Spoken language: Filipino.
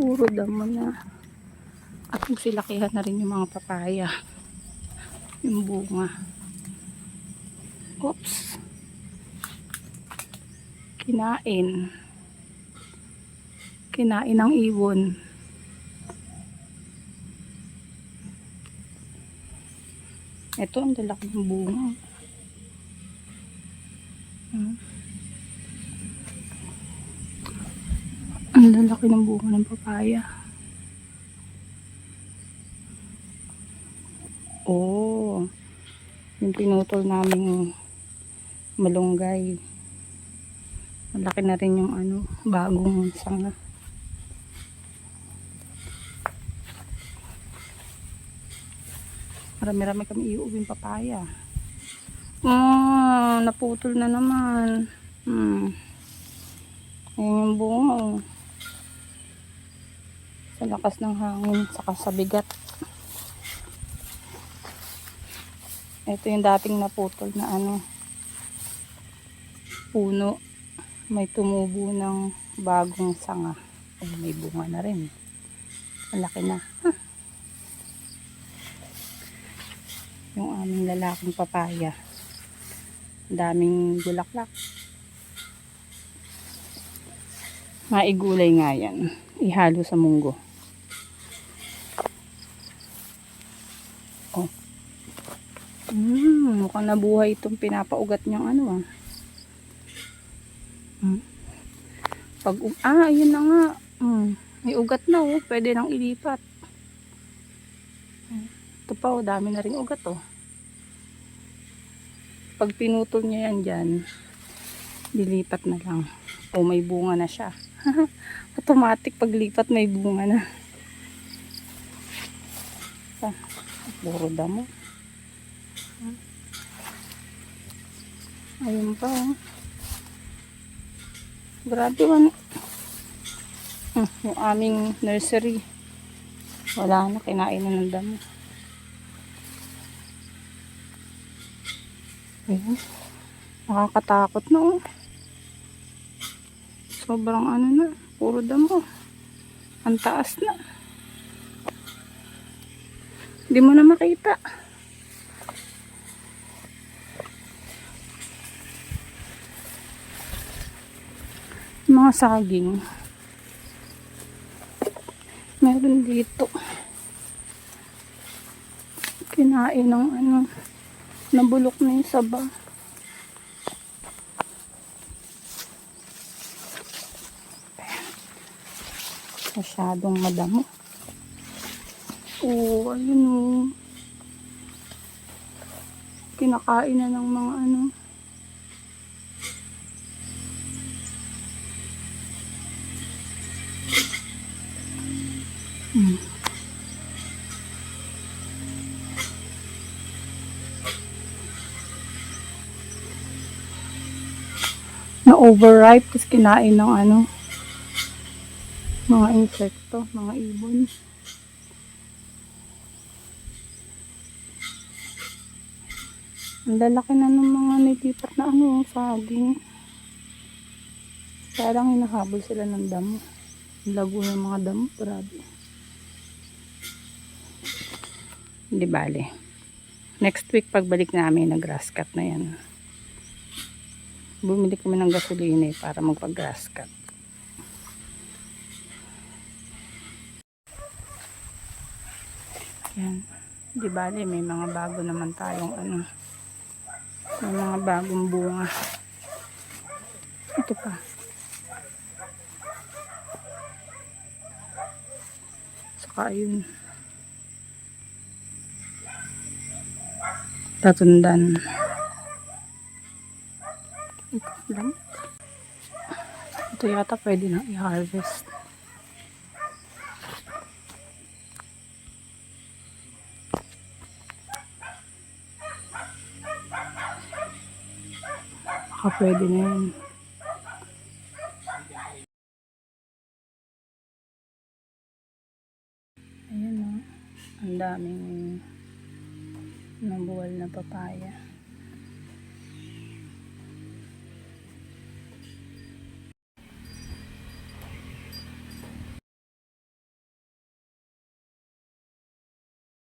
Puro damo na. At magsilakihan na rin yung mga papaya. Yung bunga. Oops. Kinain. Kinain ng ibon. Ito ang lalaki ng bunga. Ang lalaki ng bunga ng papaya. Oh, yung pinutol naming malunggay. Malaki na rin yung bagong sanga. Marami-rami kami iuwing papaya. Naputol na naman. Ayan yung bunga. Sa lakas ng hangin, saka sa bigat. Ito yung dating naputol na puno. May tumubo ng bagong sanga. Ay, may bunga na rin. Malaki na. Yung aming lalaking papaya. Daming bulaklak. Maigulay nga yan. Ihalo sa munggo. Oh. Mukhang nabuhay itong pinapaugat niyang ayun na nga. May ugat na pwede nang ilipat. Ito pa dami na ring ugat Pag pinutol niya yan dyan, dilipat na lang. May bunga na siya. Automatic paglipat may bunga na. Puro damo. Ayun pa Grabe man. Yung aming nursery. Wala na, kinain na ng damo. Ayun. Nakakatakot na Sobrang na. Puro damo. Ang taas na. Hindi mo na makita. Mga saging. Meron dito. Kinain ng nabulok na yung saba. Masyadong madamo. Ayun kinakain na ng mga na overripe kasi kinain ng mga insekto, mga ibon. Ang lalaki na ng mga nilipat na saging. Kaya lang hinahabol sila ng damo. Lago ng mga damo, grabe. Hindi bale. Next week pagbalik namin, nag-grass cut na yan. Bumili kami ng gasolina para magpag-grass cut. Yan. Di bale, may mga bago naman tayong may mga bagong bunga. Ito pa. Saka yun. Tatundan. Ito lang. Ito yata pwede na i-harvest. Baka pwede na yun. Ayan ang daming nabuwal na papaya.